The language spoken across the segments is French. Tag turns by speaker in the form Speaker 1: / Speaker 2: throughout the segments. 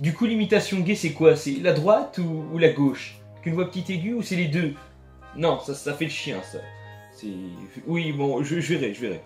Speaker 1: Du coup, l'imitation gay, c'est quoi? C'est la droite ou la gauche? Qu'une voix petite aiguë ou c'est les deux? Non, ça fait le chien, ça. C'est... Oui, bon, je verrai.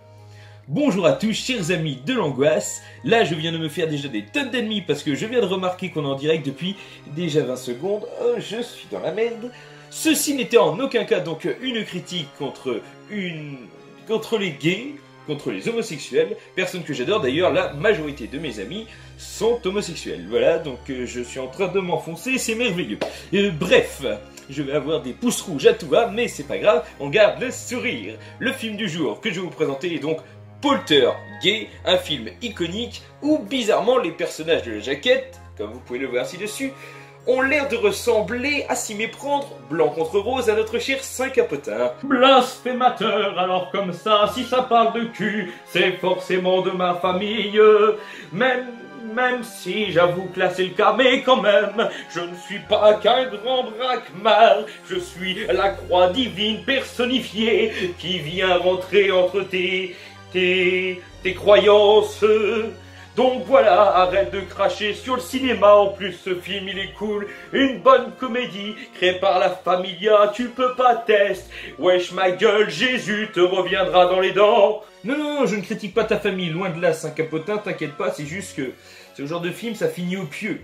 Speaker 1: Bonjour à tous, chers amis de l'angoisse. Là, je viens de me faire déjà des tonnes d'ennemis parce que je viens de remarquer qu'on est en direct depuis déjà 20 secondes. Oh, je suis dans la merde. Ceci n'était en aucun cas donc une critique contre les gays, contre les homosexuels, personne que j'adore. D'ailleurs, la majorité de mes amis sont homosexuels. Voilà, donc je suis en train de m'enfoncer, c'est merveilleux. Bref, je vais avoir des pouces rouges à tout va, mais c'est pas grave, on garde le sourire. Le film du jour que je vais vous présenter est donc Poltergeist, un film iconique où bizarrement les personnages de la jaquette, comme vous pouvez le voir ci-dessus, ont l'air de ressembler, à s'y méprendre, blanc contre rose, à notre cher Saint-Capotin.
Speaker 2: Blasphémateur, alors comme ça, si ça parle de cul, c'est forcément de ma famille. Même si j'avoue que là c'est le cas, mais quand même, je ne suis pas qu'un grand braquemar, je suis la croix divine personnifiée qui vient rentrer entre tes croyances. Donc voilà, arrête de cracher sur le cinéma, en plus ce film il est cool, une bonne comédie, créée par la Familia, tu peux pas tester, wesh ma gueule, Jésus te reviendra dans les dents.
Speaker 1: Non, je ne critique pas ta famille, loin de là, Saint-Capotin, t'inquiète pas, c'est juste que ce genre de film, ça finit au pieu.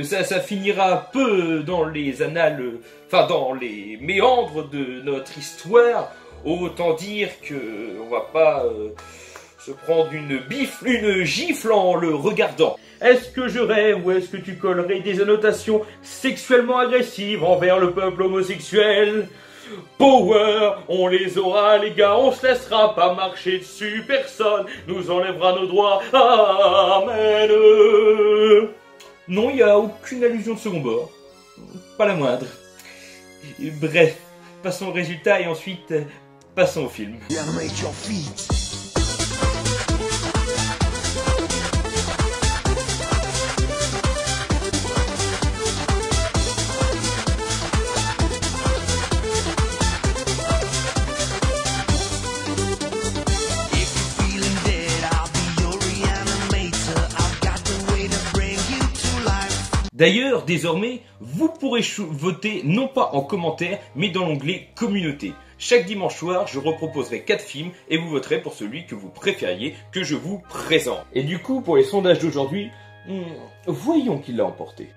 Speaker 1: Ça finira peu dans les annales, enfin dans les méandres de notre histoire, autant dire que on va pas... se prendre une gifle en le regardant.
Speaker 2: Est-ce que je rêve ou est-ce que tu collerais des annotations sexuellement agressives envers le peuple homosexuel? Power, on les aura les gars, on se laissera pas marcher dessus, personne nous enlèvera nos droits, amen.
Speaker 1: Non, il n'y a aucune allusion de second bord, pas la moindre. Bref, passons au résultat et ensuite passons au film. D'ailleurs, désormais, vous pourrez voter non pas en commentaire, mais dans l'onglet communauté. Chaque dimanche soir, je reproposerai 4 films et vous voterez pour celui que vous préfériez que je vous présente. Et du coup, pour les sondages d'aujourd'hui, voyons qui l'a emporté.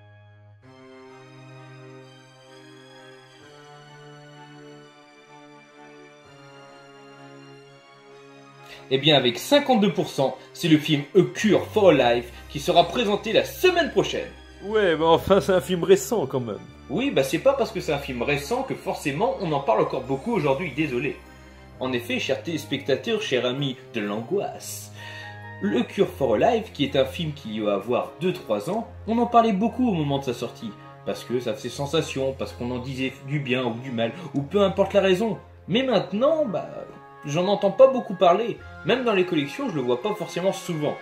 Speaker 1: Eh bien, avec 52%, c'est le film A Cure for Life qui sera présenté la semaine prochaine.
Speaker 2: Ouais, mais enfin c'est un film récent quand même.
Speaker 1: Oui, bah c'est pas parce que c'est un film récent que forcément on en parle encore beaucoup aujourd'hui, désolé. En effet, chers téléspectateurs, chers amis de l'angoisse, le Cure for Life, qui est un film qui va avoir 2-3 ans, on en parlait beaucoup au moment de sa sortie. Parce que ça faisait sensation, parce qu'on en disait du bien ou du mal, ou peu importe la raison. Mais maintenant, bah, j'en entends pas beaucoup parler. Même dans les collections, je le vois pas forcément souvent.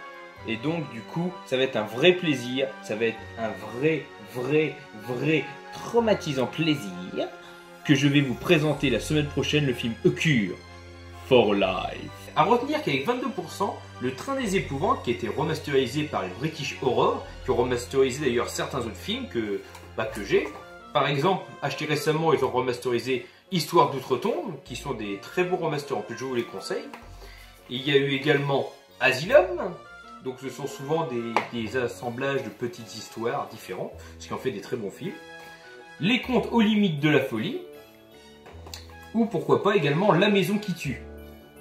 Speaker 1: Et donc du coup, ça va être un vrai plaisir, ça va être un vrai traumatisant plaisir que je vais vous présenter la semaine prochaine le film A Cure for Life. A retenir qu'avec 22%, le Train des Épouvantes qui a été remasterisé par les British Horror, qui ont remasterisé d'ailleurs certains autres films que j'ai. Par exemple, acheté récemment, ils ont remasterisé Histoire d'Outre-Tombe, qui sont des très bons remasters, en plus je vous les conseille. Il y a eu également Asylum. Donc ce sont souvent des assemblages de petites histoires différents, ce qui en fait des très bons films. Les Contes aux limites de la folie, ou pourquoi pas également La Maison qui tue.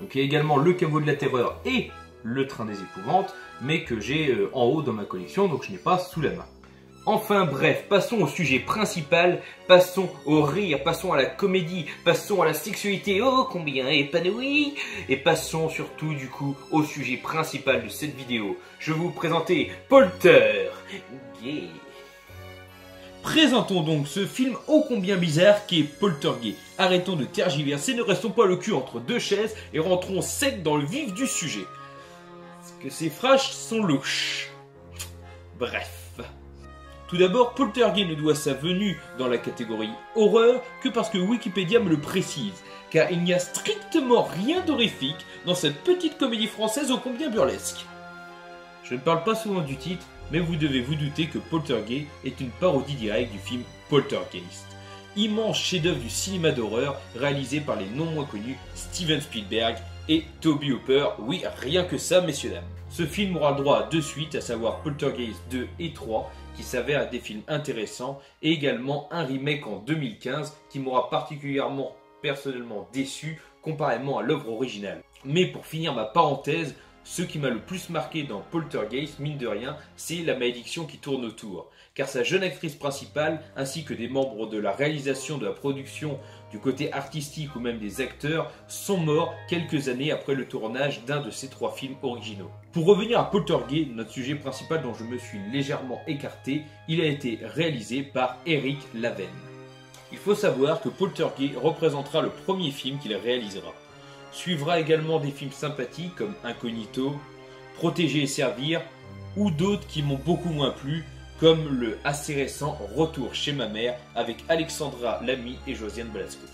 Speaker 1: Donc il y a également Le Caveau de la terreur et Le Train des Épouvantes, mais que j'ai en haut dans ma collection, donc je n'ai pas sous la main. Enfin bref, passons au sujet principal, passons au rire, passons à la comédie, passons à la sexualité, oh combien épanouie, et passons surtout du coup au sujet principal de cette vidéo. Je vais vous présenter Poltergeist. Présentons donc ce film ô combien bizarre qui est Poltergeist. Arrêtons de tergiverser, ne restons pas le cul entre deux chaises et rentrons sec dans le vif du sujet. Parce que ces phrases sont louches. Bref. Tout d'abord, Poltergeist ne doit sa venue dans la catégorie horreur que parce que Wikipédia me le précise, car il n'y a strictement rien d'horrifique dans cette petite comédie française ô combien burlesque. Je ne parle pas souvent du titre, mais vous devez vous douter que Poltergeist est une parodie directe du film Poltergeist. Immense chef-d'œuvre du cinéma d'horreur réalisé par les non moins connus Steven Spielberg et Tobe Hooper. Oui, rien que ça, messieurs dames. Ce film aura le droit à 2 suites, à savoir Poltergeist 2 et 3, qui s'avèrent être des films intéressants, et également un remake en 2015 qui m'aura particulièrement personnellement déçu comparément à l'œuvre originale. Mais pour finir ma parenthèse, ce qui m'a le plus marqué dans Poltergeist, mine de rien, c'est la malédiction qui tourne autour. Car sa jeune actrice principale, ainsi que des membres de la réalisation, de la production, du côté artistique ou même des acteurs, sont morts quelques années après le tournage d'un de ces 3 films originaux. Pour revenir à Poltergeist, notre sujet principal dont je me suis légèrement écarté, il a été réalisé par Eric Laven. Il faut savoir que Poltergeist représentera le premier film qu'il réalisera. Suivra également des films sympathiques comme Incognito, Protéger et servir, ou d'autres qui m'ont beaucoup moins plu, comme le assez récent Retour chez ma mère avec Alexandra Lamy et Josiane Balasco.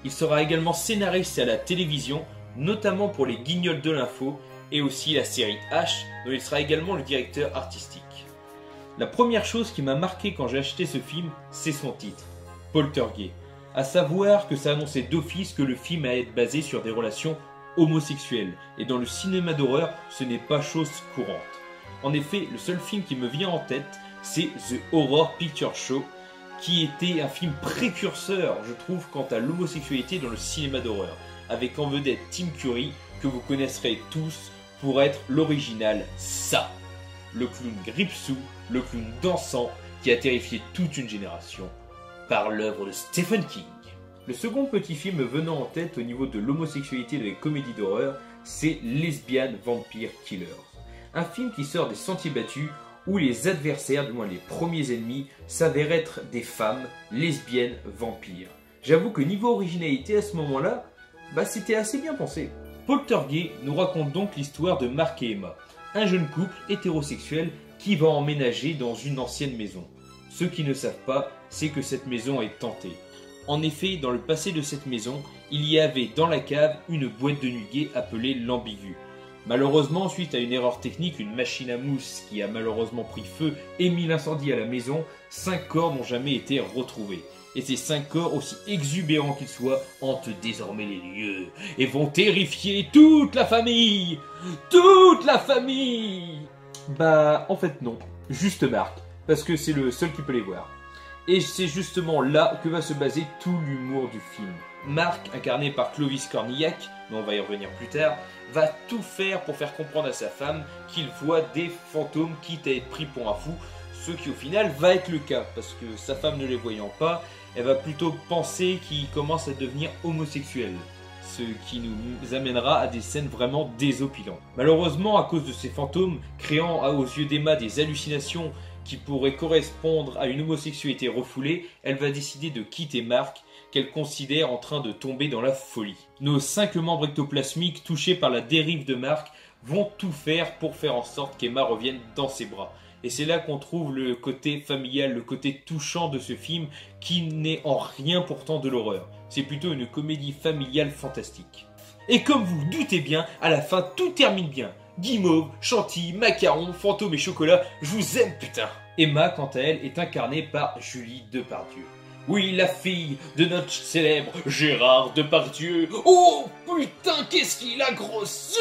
Speaker 1: Il sera également scénariste à la télévision, notamment pour les Guignols de l'info et aussi la série H, dont il sera également le directeur artistique. La première chose qui m'a marqué quand j'ai acheté ce film, c'est son titre, Poltergeist. À savoir que ça annonçait d'office que le film allait être basé sur des relations homosexuelles, et dans le cinéma d'horreur, ce n'est pas chose courante. En effet, le seul film qui me vient en tête, c'est The Horror Picture Show, qui était un film précurseur, je trouve, quant à l'homosexualité dans le cinéma d'horreur, avec en vedette Tim Curry, que vous connaisserez tous pour être l'original ça, le clown Gripsou, le clown dansant qui a terrifié toute une génération par l'œuvre de Stephen King. Le second petit film venant en tête au niveau de l'homosexualité de la comédie d'horreur, c'est Lesbian Vampire Killers. Un film qui sort des sentiers battus où les adversaires, du moins les premiers ennemis, s'avèrent être des femmes lesbiennes vampires. J'avoue que niveau originalité à ce moment-là, c'était assez bien pensé. Poltergeist nous raconte donc l'histoire de Mark et Emma, un jeune couple hétérosexuel qui va emménager dans une ancienne maison. Ceux qui ne savent pas, c'est que cette maison est hantée. En effet, dans le passé de cette maison, il y avait dans la cave une boîte de nuit gay appelée l'ambigu. Malheureusement, suite à une erreur technique, une machine à mousse qui a malheureusement pris feu et mis l'incendie à la maison, 5 corps n'ont jamais été retrouvés. Et ces 5 corps, aussi exubérants qu'ils soient, hantent désormais les lieux et vont terrifier toute la famille. Toute la famille. En fait non, juste Mark, parce que c'est le seul qui peut les voir. Et c'est justement là que va se baser tout l'humour du film. Mark, incarné par Clovis Cornillac, mais on va y revenir plus tard, va tout faire pour faire comprendre à sa femme qu'il voit des fantômes quitte à être pris pour un fou, ce qui au final va être le cas, parce que sa femme ne les voyant pas, elle va plutôt penser qu'il commence à devenir homosexuel, ce qui nous amènera à des scènes vraiment désopilantes. Malheureusement, à cause de ces fantômes, créant aux yeux d'Emma des hallucinations qui pourraient correspondre à une homosexualité refoulée, elle va décider de quitter Mark, qu'elle considère en train de tomber dans la folie. Nos 5 membres ectoplasmiques touchés par la dérive de Mark vont tout faire pour faire en sorte qu'Emma revienne dans ses bras. Et c'est là qu'on trouve le côté familial, le côté touchant de ce film qui n'est en rien pourtant de l'horreur. C'est plutôt une comédie familiale fantastique. Et comme vous le doutez bien, à la fin tout termine bien. Guimauve, chantilly, macarons, fantômes et chocolat, je vous aime putain. Emma, quant à elle, est incarnée par Julie Depardieu. Oui, la fille de notre célèbre Gérard Depardieu. Oh putain, qu'est-ce qu'il a grossi!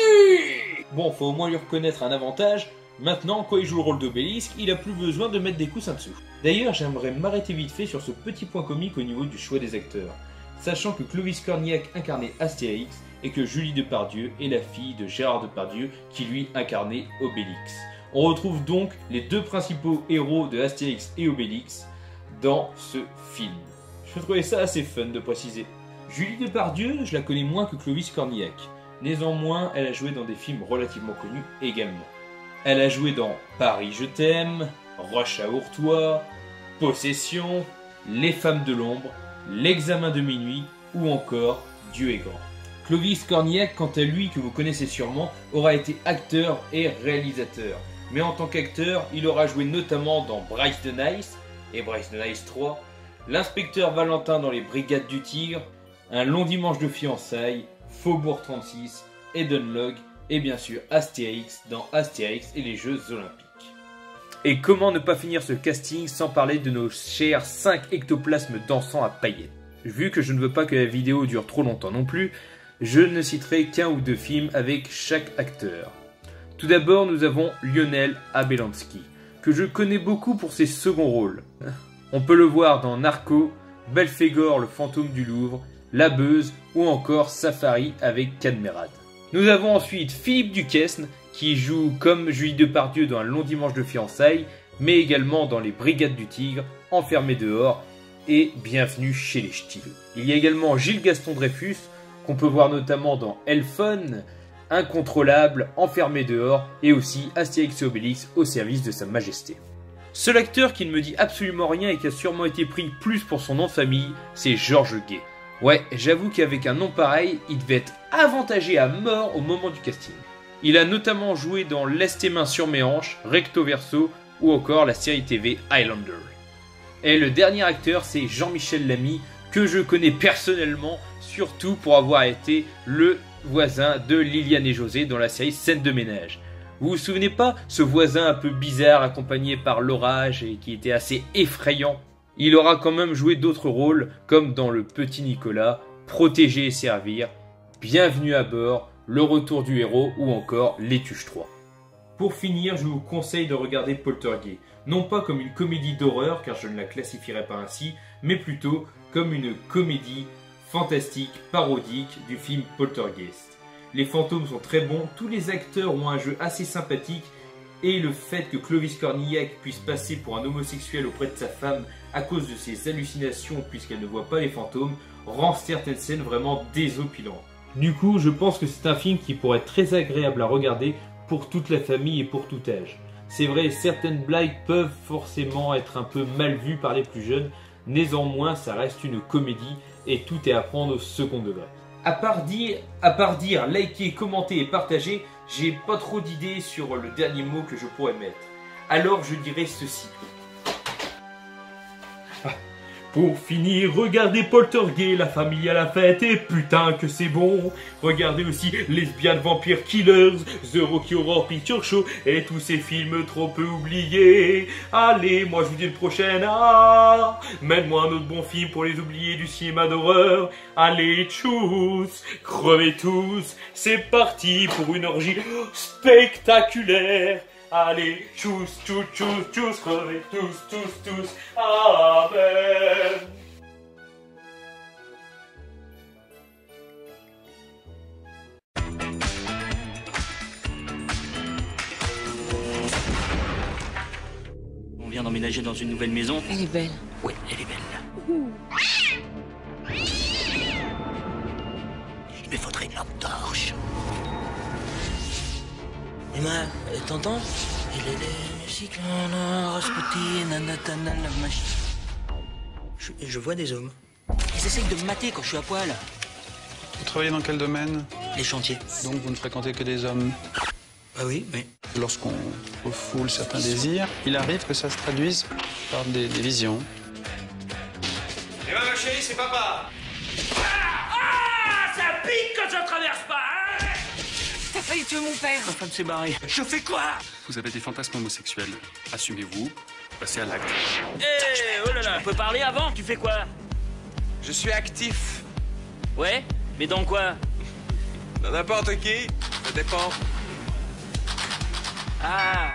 Speaker 1: Bon, faut au moins lui reconnaître un avantage. Maintenant, quand il joue le rôle d'Obélisque, il a plus besoin de mettre des coussins dessous. D'ailleurs, j'aimerais m'arrêter vite fait sur ce petit point comique au niveau du choix des acteurs. Sachant que Clovis Cornillac incarnait Astérix et que Julie Depardieu est la fille de Gérard Depardieu qui lui incarnait Obélix. On retrouve donc les 2 principaux héros de Astérix et Obélix dans ce film. Je trouvais ça assez fun de préciser. Julie Depardieu, je la connais moins que Clovis Cornillac. Néanmoins, elle a joué dans des films relativement connus également. Elle a joué dans Paris je t'aime, Roche à Ourtois, Possession, Les femmes de l'ombre, L'examen de minuit ou encore Dieu est grand. Clovis Cornillac, quant à lui, que vous connaissez sûrement, aura été acteur et réalisateur. Mais en tant qu'acteur, il aura joué notamment dans Bryce the Nice et Bryce the Nice 3, l'inspecteur Valentin dans les Brigades du Tigre, Un long dimanche de fiançailles, Faubourg 36, Eden Log et bien sûr Astérix dans Astérix et les Jeux Olympiques. Et comment ne pas finir ce casting sans parler de nos chers 5 ectoplasmes dansants à paillettes. Vu que je ne veux pas que la vidéo dure trop longtemps non plus, je ne citerai qu'un ou deux films avec chaque acteur. Tout d'abord, nous avons Lionel Abelansky, que je connais beaucoup pour ses seconds rôles. On peut le voir dans Narco, Belphégor le fantôme du Louvre, La Beuse ou encore Safari avec Cadmerade. Nous avons ensuite Philippe Duquesne, qui joue comme Julie Depardieu dans Un long dimanche de fiançailles, mais également dans Les Brigades du Tigre, Enfermé dehors et Bienvenue chez les Ch'tis. Il y a également Gilles Gaston Dreyfus, qu'on peut voir notamment dans Elfon, Incontrôlable, Enfermé dehors et aussi Astérix et Obélix au service de Sa Majesté. Seul acteur qui ne me dit absolument rien et qui a sûrement été pris plus pour son nom de famille, c'est Georges Gay. Ouais, j'avoue qu'avec un nom pareil, il devait être avantagé à mort au moment du casting. Il a notamment joué dans Laisse tes mains sur mes hanches, Recto Verso ou encore la série TV Highlander. Et le dernier acteur, c'est Jean-Michel Lamy, que je connais personnellement, surtout pour avoir été le voisin de Liliane et José dans la série Scène de ménage. Vous vous souvenez pas, ce voisin un peu bizarre accompagné par l'orage et qui était assez effrayant? Il aura quand même joué d'autres rôles comme dans Le Petit Nicolas, Protéger et servir, Bienvenue à bord, Le Retour du héros ou encore Les Tuches 3. Pour finir, je vous conseille de regarder Poltergeist, non pas comme une comédie d'horreur car je ne la classifierais pas ainsi, mais plutôt comme une comédie fantastique, parodique du film Poltergeist. Les fantômes sont très bons, tous les acteurs ont un jeu assez sympathique et le fait que Clovis Cornillac puisse passer pour un homosexuel auprès de sa femme à cause de ses hallucinations puisqu'elle ne voit pas les fantômes rend certaines scènes vraiment désopilantes. Du coup, je pense que c'est un film qui pourrait être très agréable à regarder pour toute la famille et pour tout âge. C'est vrai, certaines blagues peuvent forcément être un peu mal vues par les plus jeunes, néanmoins ça reste une comédie et tout est à prendre au second degré. À part dire, liker, commenter et partager, j'ai pas trop d'idées sur le dernier mot que je pourrais mettre. Alors je dirais ceci.
Speaker 2: Pour finir, regardez Poltergeist, la famille à la fête, et putain que c'est bon. Regardez aussi Lesbian Vampire Killers, The Rocky Horror Picture Show, et tous ces films trop peu oubliés. Allez, moi je vous dis le prochain, mène-moi un autre bon film pour les oubliés du cinéma d'horreur. Allez, tchuss, crevez tous, c'est parti pour une orgie spectaculaire. Allez, tchuss, tchuss, tchuss, tchuss, crevez tous, amen.
Speaker 3: On vient d'emménager dans une nouvelle maison.
Speaker 4: Elle est belle.
Speaker 3: Oui, elle est belle. Il me faudrait une lampe torche. Emma, t'entends? Il est des musiques, Rasputin, Nanatana, la machine. Je vois des hommes. Ils essayent de me mater quand je suis à poil.
Speaker 5: Vous travaillez dans quel domaine?
Speaker 3: Les chantiers.
Speaker 5: Donc vous ne fréquentez que des hommes.
Speaker 3: Ah oui, oui.
Speaker 5: Lorsqu'on refoule certains désirs, il arrive que ça se traduise par des visions.
Speaker 6: Eh ben ma chérie, c'est papa.
Speaker 3: Ça pique quand je traverse pas, hein?
Speaker 4: T'as failli tuer mon père.
Speaker 3: Ma femme s'est barrée. Je fais quoi?
Speaker 5: Vous avez des fantasmes homosexuels. Assumez-vous, passez à l'acte.
Speaker 3: Oh là là, on peut parler avant? Tu fais quoi?
Speaker 6: Je suis actif.
Speaker 3: Ouais, mais dans quoi?
Speaker 6: Dans n'importe qui, ça dépend.
Speaker 3: Ah.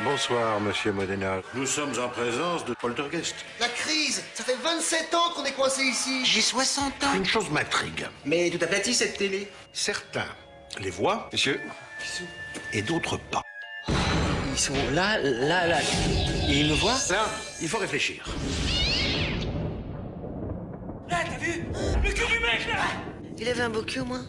Speaker 7: Bonsoir, monsieur Modena. Nous sommes en présence de Poltergeist.
Speaker 8: La crise, ça fait 27 ans qu'on est coincé ici.
Speaker 7: J'ai 60 ans. Une chose m'intrigue.
Speaker 8: Mais tout aplati cette télé.
Speaker 7: Certains les voient,
Speaker 6: Monsieur,
Speaker 7: et d'autres pas.
Speaker 8: Ils sont là. Et ils me voient.
Speaker 7: Ça, il faut réfléchir.
Speaker 3: Là, t'as vu? Le cul du mec, là!
Speaker 4: Il avait un beau cul au moins.